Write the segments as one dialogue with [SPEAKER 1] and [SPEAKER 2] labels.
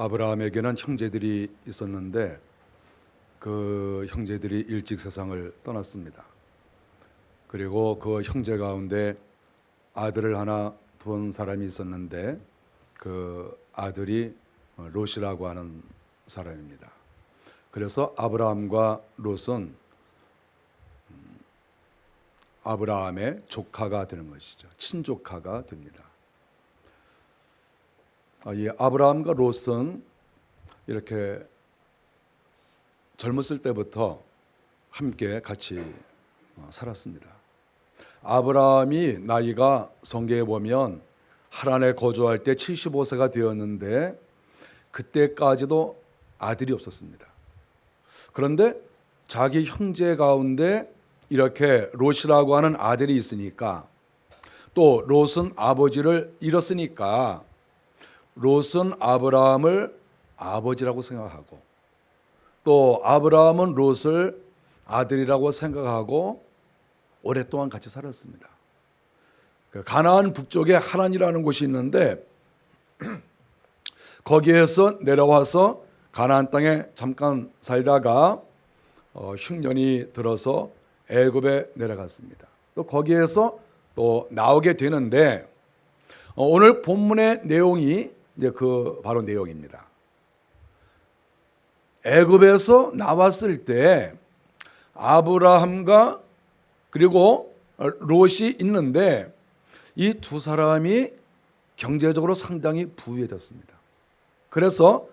[SPEAKER 1] 아브라함에게는 형제들이 있었는데 그 형제들이 일찍 세상을 떠났습니다. 그리고 그 형제 가운데 아들을 하나 둔 사람이 있었는데 그 아들이 롯이라고 하는 사람입니다. 그래서 아브라함과 롯은 아브라함의 조카가 되는 것이죠. 친조카가 됩니다. 이 아브라함과 롯은 이렇게 젊었을 때부터 함께 같이 살았습니다. 아브라함이 나이가 성경에 보면 하란에 거주할 때 75세가 되었는데 그때까지도 아들이 없었습니다. 그런데 자기 형제 가운데 이렇게 롯이라고 하는 아들이 있으니까, 또 롯은 아버지를 잃었으니까 롯은 아브라함을 아버지라고 생각하고, 또 아브라함은 롯을 아들이라고 생각하고 오랫동안 같이 살았습니다. 가나안 북쪽에 하란이라는 곳이 있는데 거기에서 내려와서 가나안 땅에 잠깐 살다가 흉년이 들어서 애굽에 내려갔습니다. 또 거기에서 또 나오게 되는데 오늘 본문의 내용이 이제 그 바로 내용입니다. 애굽에서 나왔을 때 아브라함과 그리고 롯이 있는데 이 두 사람이 경제적으로 상당히 부유해졌습니다. 그래서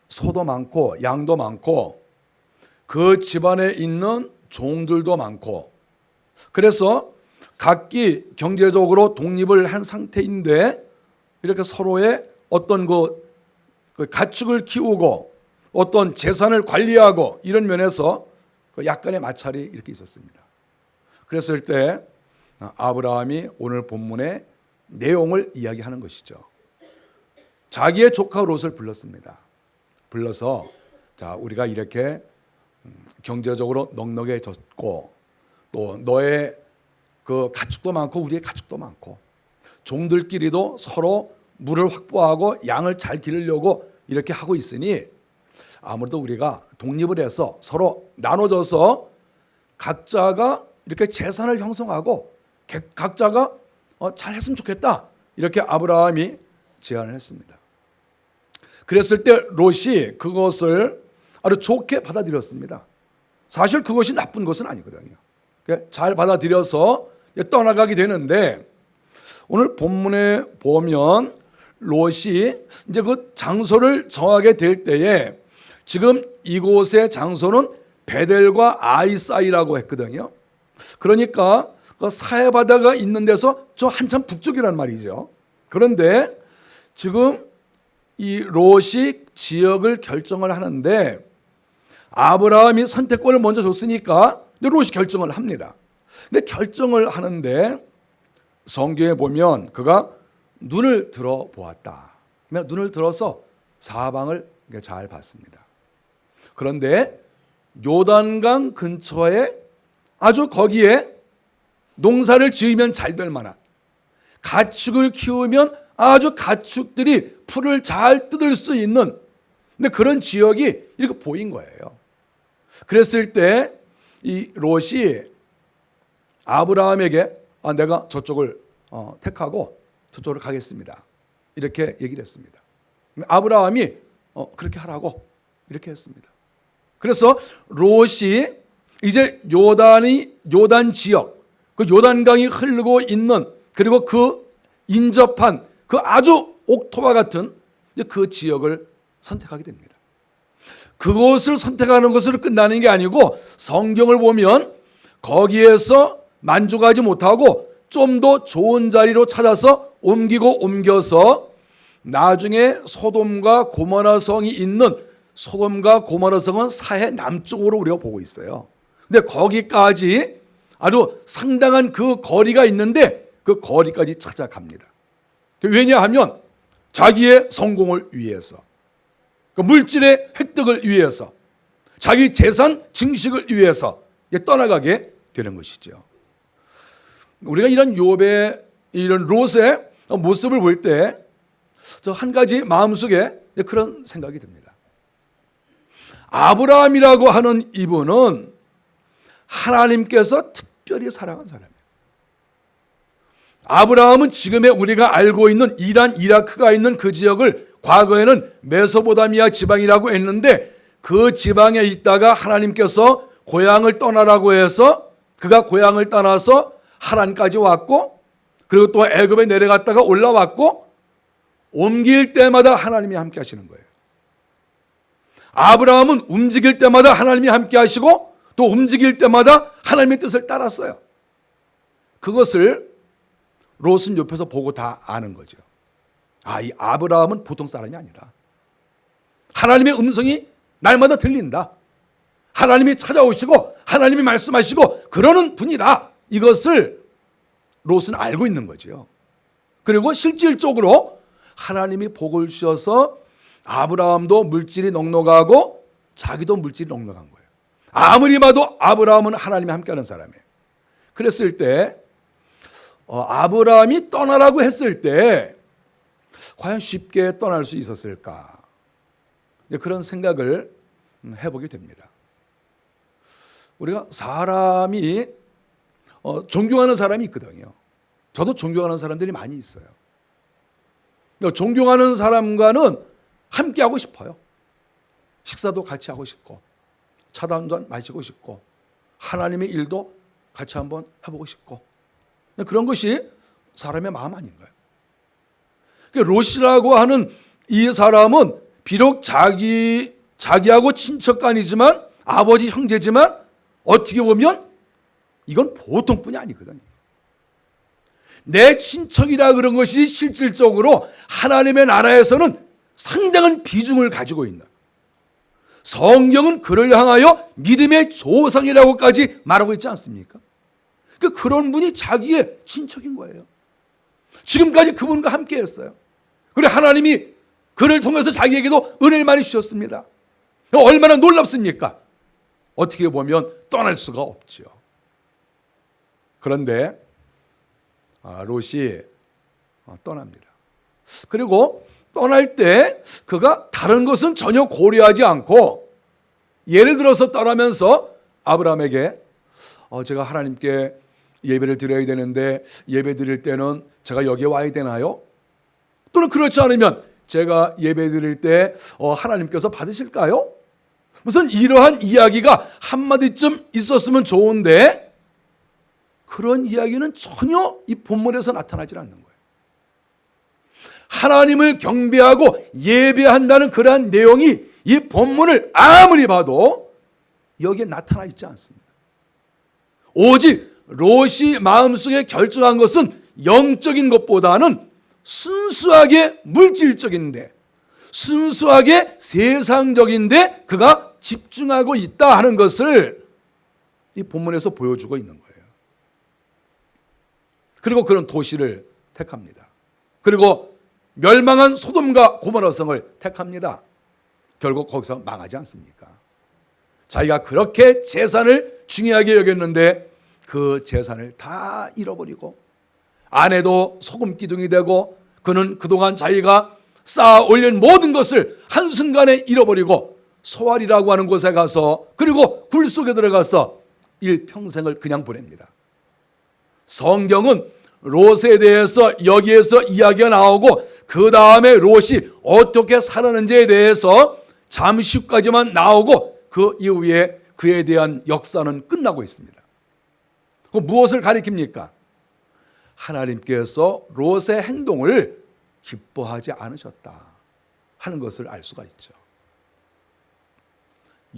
[SPEAKER 1] 소도 많고 양도 많고 그 집안에 있는 종들도 많고, 그래서 각기 경제적으로 독립을 한 상태인데 이렇게 서로의 어떤 그 가축을 키우고 어떤 재산을 관리하고 이런 면에서 약간의 마찰이 이렇게 있었습니다. 그랬을 때 아브라함이 오늘 본문의 내용을 이야기하는 것이죠. 자기의 조카 롯을 불렀습니다. 불러서 자, 우리가 이렇게 경제적으로 넉넉해졌고 또 너의 그 가축도 많고 우리의 가축도 많고 종들끼리도 서로 물을 확보하고 양을 잘 기르려고 이렇게 하고 있으니 아무래도 우리가 독립을 해서 서로 나눠져서 각자가 이렇게 재산을 형성하고 각자가 잘 했으면 좋겠다, 이렇게 아브라함이 제안을 했습니다. 그랬을 때 롯이 그것을 아주 좋게 받아들였습니다. 사실 그것이 나쁜 것은 아니거든요. 잘 받아들여서 떠나가게 되는데 오늘 본문에 보면 롯이 이제 그 장소를 정하게 될 때에 지금 이곳의 장소는 베델과 아이 사이라고 했거든요. 그러니까 그 사해 바다가 있는 데서 저 한참 북쪽이란 말이죠. 그런데 지금 이 롯이 지역을 결정을 하는데 아브라함이 선택권을 먼저 줬으니까 롯이 결정을 합니다. 근데 결정을 하는데 성경에 보면 그가 눈을 들어 보았다. 눈을 들어서 사방을 잘 봤습니다. 그런데 요단강 근처에 아주 거기에 농사를 지으면 잘 될 만한, 가축을 키우면 아주 가축들이 풀을 잘 뜯을 수 있는 근데 그런 지역이 이렇게 보인 거예요. 그랬을 때 이 롯이 아브라함에게 내가 저쪽을 택하고 저쪽으로 가겠습니다, 이렇게 얘기를 했습니다. 아브라함이 그렇게 하라고 이렇게 했습니다. 그래서 롯이 이제 요단 지역, 그 요단강이 흐르고 있는 그리고 그 인접한 그 아주 옥토와 같은 그 지역을 선택하게 됩니다. 그곳을 선택하는 것으로 끝나는 게 아니고 성경을 보면 거기에서 만족하지 못하고 좀 더 좋은 자리로 찾아서 옮겨서 나중에 소돔과 고모라 성이 있는, 소돔과 고모라 성은 사해 남쪽으로 우리가 보고 있어요. 근데 거기까지 아주 상당한 그 거리가 있는데 그 거리까지 찾아갑니다. 왜냐하면 자기의 성공을 위해서, 그 물질의 획득을 위해서, 자기 재산 증식을 위해서 떠나가게 되는 것이죠. 우리가 이런 욥의 이런 롯의 모습을 볼 때 저 한 가지 마음속에 그런 생각이 듭니다. 아브라함이라고 하는 이분은 하나님께서 특별히 사랑한 사람이에요. 아브라함은 지금의 우리가 알고 있는 이란, 이라크가 있는 그 지역을 과거에는 메소포타미아 지방이라고 했는데 그 지방에 있다가 하나님께서 고향을 떠나라고 해서 그가 고향을 떠나서 하란까지 왔고, 그리고 또 애굽에 내려갔다가 올라왔고, 옮길 때마다 하나님이 함께 하시는 거예요. 아브라함은 움직일 때마다 하나님이 함께 하시고 또 움직일 때마다 하나님의 뜻을 따랐어요. 그것을 롯은 옆에서 보고 다 아는 거죠. 이 아브라함은 보통 사람이 아니다. 하나님의 음성이 날마다 들린다. 하나님이 찾아오시고 하나님이 말씀하시고 그러는 분이다. 이것을 롯은 알고 있는 거죠. 그리고 실질적으로 하나님이 복을 주셔서 아브라함도 물질이 넉넉하고 자기도 물질이 넉넉한 거예요. 아무리 봐도 아브라함은 하나님이 함께하는 사람이에요. 그랬을 때 아브라함이 떠나라고 했을 때 과연 쉽게 떠날 수 있었을까? 그런 생각을 해보게 됩니다. 우리가 사람이 존경하는 사람이 있거든요. 저도 존경하는 사람들이 많이 있어요. 존경하는 사람과는 함께 하고 싶어요. 식사도 같이 하고 싶고 차도 한잔 마시고 싶고 하나님의 일도 같이 한번 해보고 싶고 그런 것이 사람의 마음 아닌가요? 롯이라고 하는 이 사람은 비록 자기하고 친척간이지만 아버지 형제지만 어떻게 보면 이건 보통뿐이 아니거든요. 내 친척이라 그런 것이 실질적으로 하나님의 나라에서는 상당한 비중을 가지고 있는, 성경은 그를 향하여 믿음의 조상이라고까지 말하고 있지 않습니까? 그런 분이 자기의 친척인 거예요. 지금까지 그분과 함께 했어요. 그리고 하나님이 그를 통해서 자기에게도 은혜를 많이 주셨습니다. 얼마나 놀랍습니까? 어떻게 보면 떠날 수가 없죠. 그런데 롯이 떠납니다. 그리고 떠날 때 그가 다른 것은 전혀 고려하지 않고, 예를 들어서 떠나면서 아브라함에게 제가 하나님께 예배를 드려야 되는데 예배 드릴 때는 제가 여기에 와야 되나요? 또는 그렇지 않으면 제가 예배 드릴 때 하나님께서 받으실까요? 무슨 이러한 이야기가 한마디쯤 있었으면 좋은데 그런 이야기는 전혀 이 본문에서 나타나지 않는 거예요. 하나님을 경배하고 예배한다는 그러한 내용이 이 본문을 아무리 봐도 여기에 나타나 있지 않습니다. 오직 롯이 마음속에 결정한 것은 영적인 것보다는 순수하게 물질적인데, 순수하게 세상적인데 그가 집중하고 있다 하는 것을 이 본문에서 보여주고 있는 거예요. 그리고 그런 도시를 택합니다. 그리고 멸망한 소돔과 고모라 성을 택합니다. 결국 거기서 망하지 않습니까? 자기가 그렇게 재산을 중요하게 여겼는데 그 재산을 다 잃어버리고, 아내도 소금 기둥이 되고, 그는 그동안 자기가 쌓아 올린 모든 것을 한순간에 잃어버리고 소알이라고 하는 곳에 가서, 그리고 굴 속에 들어가서 일평생을 그냥 보냅니다. 성경은 롯에 대해서 여기에서 이야기가 나오고 그 다음에 롯이 어떻게 살았는지에 대해서 잠시 후까지만 나오고 그 이후에 그에 대한 역사는 끝나고 있습니다. 그 무엇을 가리킵니까? 하나님께서 롯의 행동을 기뻐하지 않으셨다 하는 것을 알 수가 있죠.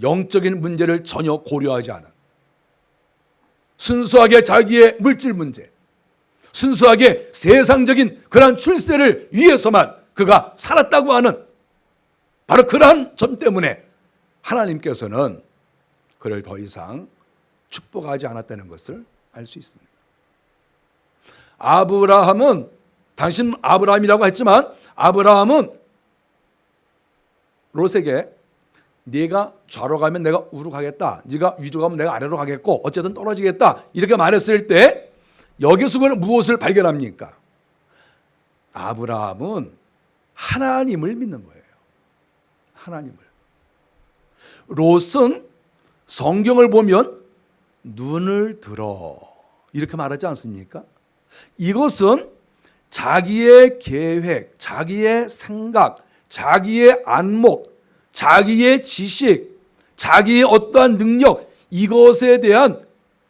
[SPEAKER 1] 영적인 문제를 전혀 고려하지 않은, 순수하게 자기의 물질 문제, 순수하게 세상적인 그러한 출세를 위해서만 그가 살았다고 하는 바로 그러한 점 때문에 하나님께서는 그를 더 이상 축복하지 않았다는 것을 알 수 있습니다. 아브라함은, 당신 아브라함이라고 했지만 아브라함은 롯에게 네가 좌로 가면 내가 우로 가겠다, 네가 위로 가면 내가 아래로 가겠고 어쨌든 떨어지겠다 이렇게 말했을 때 여기서 그는 무엇을 발견합니까? 아브라함은 하나님을 믿는 거예요. 하나님을. 롯은 성경을 보면 눈을 들어 이렇게 말하지 않습니까? 이것은 자기의 계획, 자기의 생각, 자기의 안목, 자기의 지식, 자기의 어떠한 능력, 이것에 대한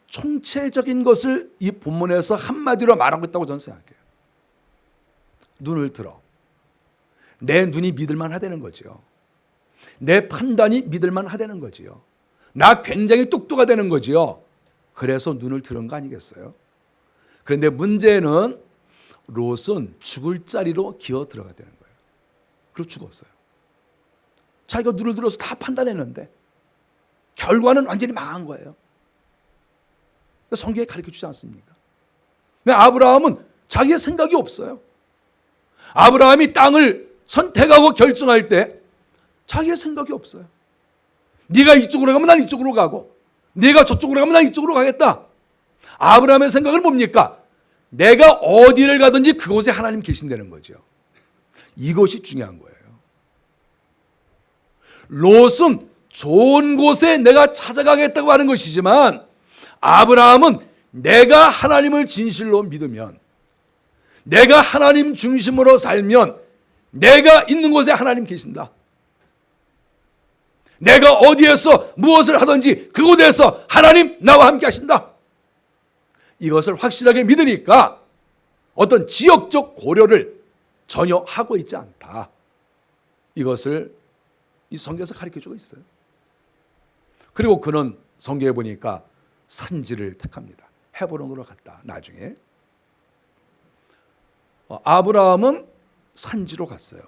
[SPEAKER 1] 총체적인 것을 이 본문에서 한마디로 말하고 있다고 저는 생각해요. 눈을 들어. 내 눈이 믿을만 하다는 거죠. 내 판단이 믿을만 하다는 거지요. 나 굉장히 똑똑하다는 거지요. 그래서 눈을 들은 거 아니겠어요? 그런데 문제는 롯은 죽을 자리로 기어 들어가야 되는 거예요. 그리고 죽었어요. 자기가 눈을 들어서 다 판단했는데 결과는 완전히 망한 거예요. 성경에 가르쳐주지 않습니까? 아브라함은 자기의 생각이 없어요. 아브라함이 땅을 선택하고 결정할 때 자기의 생각이 없어요. 네가 이쪽으로 가면 난 이쪽으로 가고 네가 저쪽으로 가면 난 이쪽으로 가겠다. 아브라함의 생각은 뭡니까? 내가 어디를 가든지 그곳에 하나님 계신다는 거죠. 이것이 중요한 거예요. 롯은 좋은 곳에 내가 찾아가겠다고 하는 것이지만 아브라함은 내가 하나님을 진실로 믿으면, 내가 하나님 중심으로 살면 내가 있는 곳에 하나님 계신다. 내가 어디에서 무엇을 하든지 그곳에서 하나님 나와 함께 하신다. 이것을 확실하게 믿으니까 어떤 지역적 고려를 전혀 하고 있지 않다. 이것을 이 성경에서 가르쳐주고 있어요. 그리고 그는 성경에 보니까 산지를 택합니다. 헤브론으로 갔다. 나중에 아브라함은 산지로 갔어요.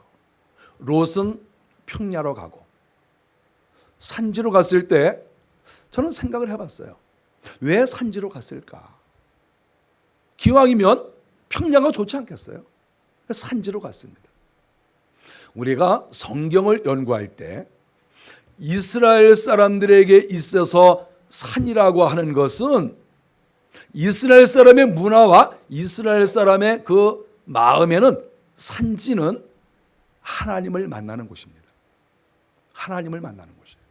[SPEAKER 1] 롯은 평야로 가고. 산지로 갔을 때 저는 생각을 해봤어요. 왜 산지로 갔을까? 기왕이면 평야가 좋지 않겠어요? 산지로 갔습니다. 우리가 성경을 연구할 때 이스라엘 사람들에게 있어서 산이라고 하는 것은 이스라엘 사람의 문화와 이스라엘 사람의 그 마음에는 산지는 하나님을 만나는 곳입니다. 하나님을 만나는 곳이에요.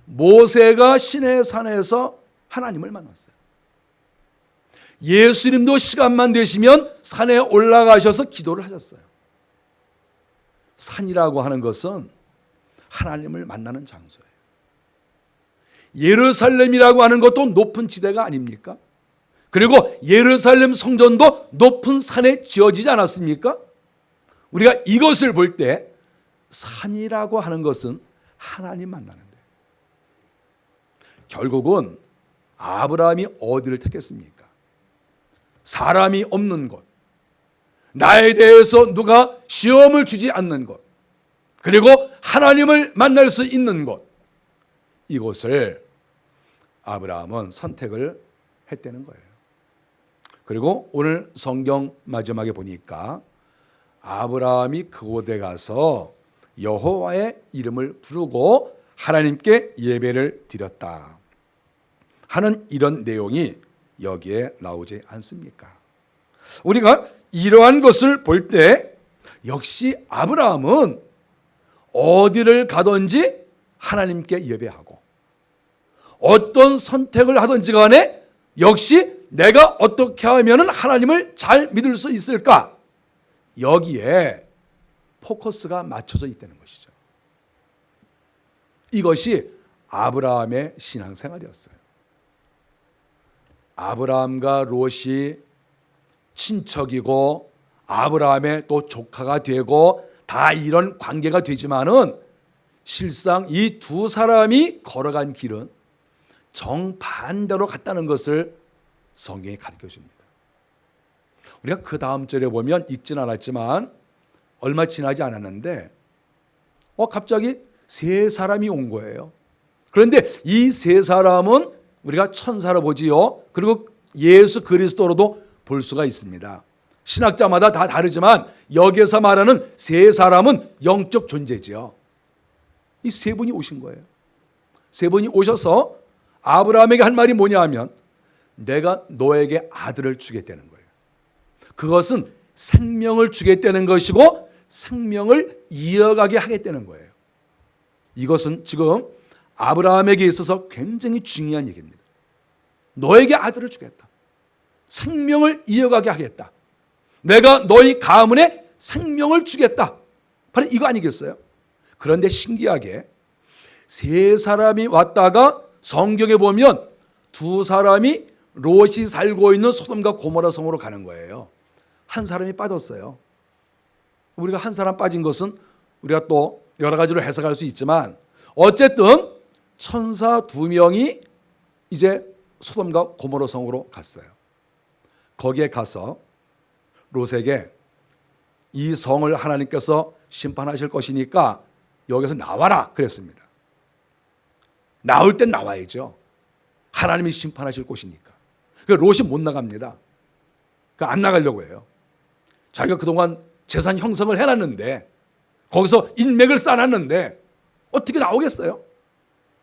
[SPEAKER 1] 모세가 시내산에서 하나님을 만났어요. 예수님도 시간만 되시면 산에 올라가셔서 기도를 하셨어요. 산이라고 하는 것은 하나님을 만나는 장소예요. 예루살렘이라고 하는 것도 높은 지대가 아닙니까? 그리고 예루살렘 성전도 높은 산에 지어지지 않았습니까? 우리가 이것을 볼 때 산이라고 하는 것은 하나님 만나는 데. 결국은 아브라함이 어디를 택했습니까? 사람이 없는 곳, 나에 대해서 누가 시험을 주지 않는 곳, 그리고 하나님을 만날 수 있는 곳, 이곳을 아브라함은 선택을 했다는 거예요. 그리고 오늘 성경 마지막에 보니까 아브라함이 그곳에 가서 여호와의 이름을 부르고 하나님께 예배를 드렸다 하는 이런 내용이 여기에 나오지 않습니까? 우리가 이러한 것을 볼 때 역시 아브라함은 어디를 가든지 하나님께 예배하고 어떤 선택을 하든지 간에 역시 내가 어떻게 하면 하나님을 잘 믿을 수 있을까? 여기에 포커스가 맞춰져 있다는 것이죠. 이것이 아브라함의 신앙생활이었어요. 아브라함과 롯이 친척이고 아브라함의 또 조카가 되고 다 이런 관계가 되지만은 실상 이 두 사람이 걸어간 길은 정반대로 갔다는 것을 성경이 가르쳐 줍니다. 우리가 그 다음 절에 보면 읽진 않았지만 얼마 지나지 않았는데 갑자기 세 사람이 온 거예요. 그런데 이 세 사람은 우리가 천사로 보지요. 그리고 예수 그리스도로도 볼 수가 있습니다. 신학자마다 다 다르지만 여기에서 말하는 세 사람은 영적 존재지요. 이 세 분이 오신 거예요. 세 분이 오셔서 아브라함에게 한 말이 뭐냐 하면 내가 너에게 아들을 주겠다는 거예요. 그것은 생명을 주겠다는 것이고 생명을 이어가게 하겠다는 거예요. 이것은 지금 아브라함에게 있어서 굉장히 중요한 얘기입니다. 너에게 아들을 주겠다. 생명을 이어가게 하겠다. 내가 너희 가문에 생명을 주겠다. 바로 이거 아니겠어요? 그런데 신기하게 세 사람이 왔다가 성경에 보면 두 사람이 롯이 살고 있는 소돔과 고모라 성으로 가는 거예요. 한 사람이 빠졌어요. 우리가 한 사람 빠진 것은 우리가 또 여러 가지로 해석할 수 있지만 어쨌든 천사 두 명이 이제 소돔과 고모라 성으로 갔어요. 거기에 가서 롯에게 이 성을 하나님께서 심판하실 것이니까 여기서 나와라 그랬습니다. 나올 땐 나와야죠. 하나님이 심판하실 곳이니까. 롯이 못 나갑니다. 안 나가려고 해요. 자기가 그동안 재산 형성을 해놨는데 거기서 인맥을 쌓아놨는데 어떻게 나오겠어요?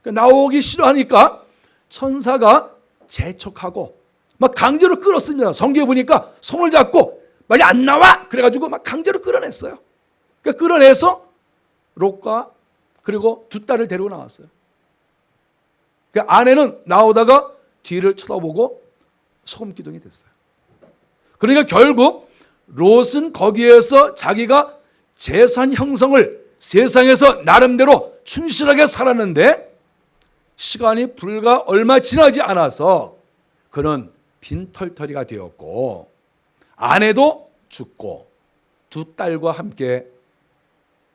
[SPEAKER 1] 나오기 싫어하니까 천사가 재촉하고 막 강제로 끌었습니다. 성경에 보니까 손을 잡고 빨리 안 나와! 그래가지고 막 강제로 끌어냈어요. 끌어내서 롯과 그리고 두 딸을 데리고 나왔어요. 아내는 나오다가 뒤를 쳐다보고 소금 기둥이 됐어요. 그러니까 결국 롯은 거기에서 자기가 재산 형성을 세상에서 나름대로 충실하게 살았는데 시간이 불과 얼마 지나지 않아서 그는 빈털터리가 되었고 아내도 죽고 두 딸과 함께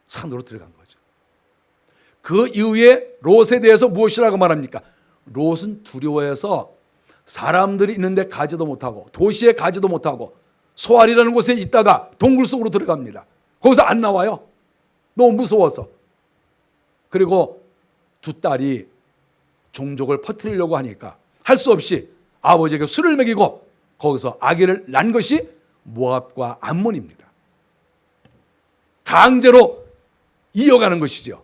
[SPEAKER 1] 산으로 들어간 거죠. 그 이후에 롯에 대해서 무엇이라고 말합니까? 롯은 두려워해서 사람들이 있는데 가지도 못하고 도시에 가지도 못하고 소알이라는 곳에 있다가 동굴 속으로 들어갑니다. 거기서 안 나와요. 너무 무서워서. 그리고 두 딸이 종족을 퍼뜨리려고 하니까 할 수 없이 아버지에게 술을 먹이고 거기서 아기를 낳은 것이 모압과 암몬입니다. 강제로 이어가는 것이죠.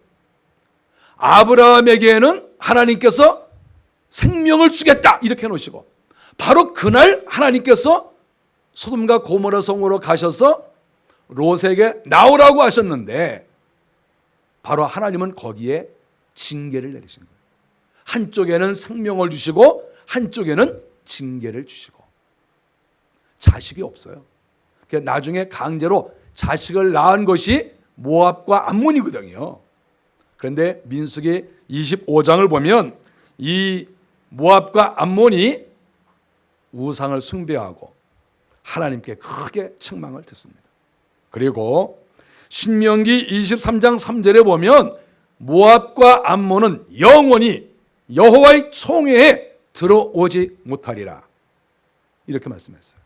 [SPEAKER 1] 아브라함에게는 하나님께서 생명을 주겠다 이렇게 해놓으시고 바로 그날 하나님께서 소돔과 고모라 성으로 가셔서 롯에게 나오라고 하셨는데 바로 하나님은 거기에 징계를 내리신 거예요. 한쪽에는 생명을 주시고 한쪽에는 징계를 주시고 자식이 없어요. 나중에 강제로 자식을 낳은 것이 모압과 암몬이거든요. 그런데 민수기 25장을 보면 이 모압과 암몬이 우상을 숭배하고 하나님께 크게 책망을 듣습니다. 그리고 신명기 23장 3절에 보면 모압과 암몬은 영원히 여호와의 총회에 들어오지 못하리라 이렇게 말씀했어요.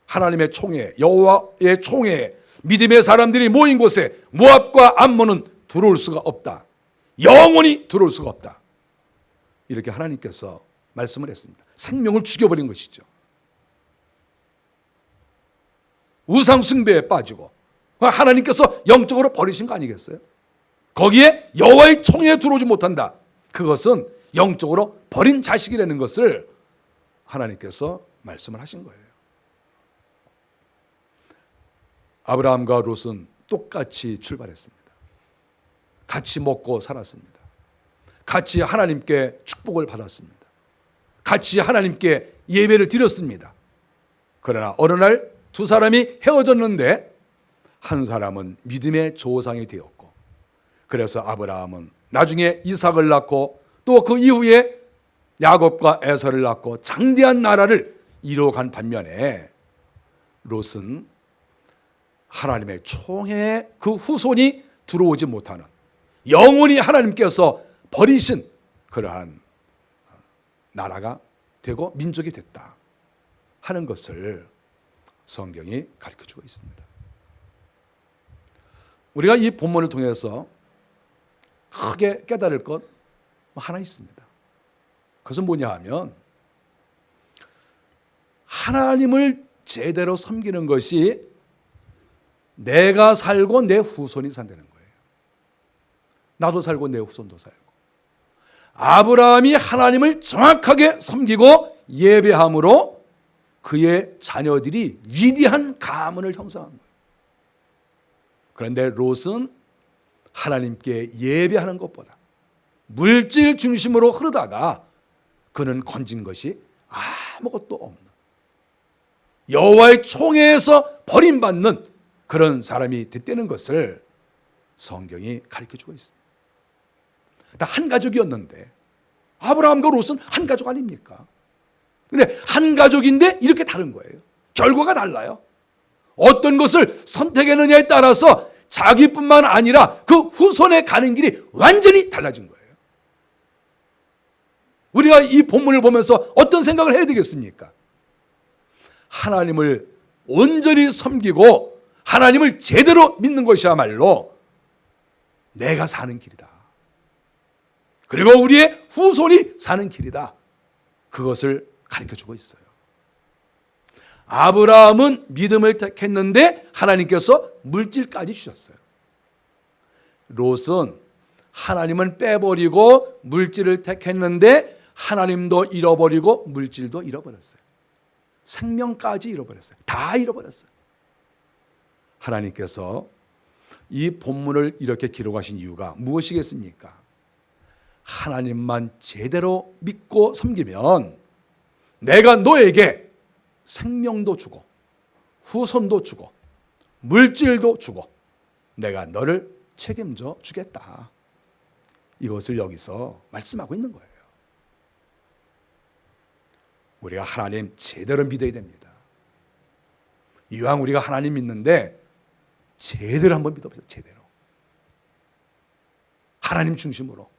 [SPEAKER 1] 하나님의 총회, 여호와의 총회에 믿음의 사람들이 모인 곳에 모압과 암몬은 들어올 수가 없다. 영원히 들어올 수가 없다. 이렇게 하나님께서 말씀을 했습니다. 생명을 죽여버린 것이죠. 우상 숭배에 빠지고 하나님께서 영적으로 버리신 거 아니겠어요? 거기에 여호와의 총회에 들어오지 못한다. 그것은 영적으로 버린 자식이라는 것을 하나님께서 말씀을 하신 거예요. 아브라함과 롯은 똑같이 출발했습니다. 같이 먹고 살았습니다. 같이 하나님께 축복을 받았습니다. 같이 하나님께 예배를 드렸습니다. 그러나 어느 날 두 사람이 헤어졌는데 한 사람은 믿음의 조상이 되었고 그래서 아브라함은 나중에 이삭을 낳고 또 그 이후에 야곱과 에서를 낳고 장대한 나라를 이루어간 반면에 롯은 하나님의 총회에 그 후손이 들어오지 못하는 영원히 하나님께서 버리신 그러한 나라가 되고 민족이 됐다 하는 것을 성경이 가르쳐주고 있습니다. 우리가 이 본문을 통해서 크게 깨달을 것 하나 있습니다. 그것은 뭐냐 하면 하나님을 제대로 섬기는 것이 내가 살고 내 후손이 산다는 거예요. 나도 살고 내 후손도 살고. 아브라함이 하나님을 정확하게 섬기고 예배함으로 그의 자녀들이 위대한 가문을 형성한 거예요. 그런데 롯은 하나님께 예배하는 것보다 물질 중심으로 흐르다가 그는 건진 것이 아무것도 없는, 여호와의 총애에서 버림받는 그런 사람이 됐다는 것을 성경이 가르쳐주고 있습니다. 한 가족이었는데 아브라함과 롯은 한 가족 아닙니까? 근데 한 가족인데 이렇게 다른 거예요. 결과가 달라요. 어떤 것을 선택했느냐에 따라서 자기뿐만 아니라 그 후손에 가는 길이 완전히 달라진 거예요. 우리가 이 본문을 보면서 어떤 생각을 해야 되겠습니까? 하나님을 온전히 섬기고 하나님을 제대로 믿는 것이야말로 내가 사는 길이다. 그리고 우리의 후손이 사는 길이다. 그것을 가르쳐주고 있어요. 아브라함은 믿음을 택했는데 하나님께서 물질까지 주셨어요. 롯은 하나님은 빼버리고 물질을 택했는데 하나님도 잃어버리고 물질도 잃어버렸어요. 생명까지 잃어버렸어요. 다 잃어버렸어요. 하나님께서 이 본문을 이렇게 기록하신 이유가 무엇이겠습니까? 하나님만 제대로 믿고 섬기면 내가 너에게 생명도 주고 후손도 주고 물질도 주고 내가 너를 책임져 주겠다. 이것을 여기서 말씀하고 있는 거예요. 우리가 하나님 제대로 믿어야 됩니다. 이왕 우리가 하나님 믿는데 제대로 한번 믿어보세요. 제대로. 하나님 중심으로.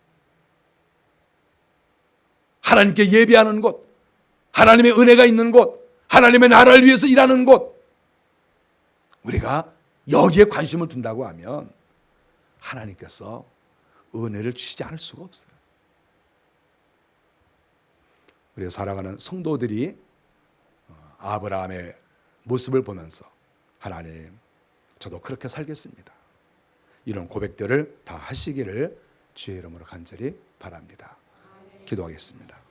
[SPEAKER 1] 하나님께 예배하는 곳, 하나님의 은혜가 있는 곳, 하나님의 나라를 위해서 일하는 곳, 우리가 여기에 관심을 둔다고 하면 하나님께서 은혜를 주시지 않을 수가 없어요. 우리가 살아가는 성도들이 아브라함의 모습을 보면서 하나님, 저도 그렇게 살겠습니다. 이런 고백들을 다 하시기를 주의 이름으로 간절히 바랍니다. 기도하겠습니다.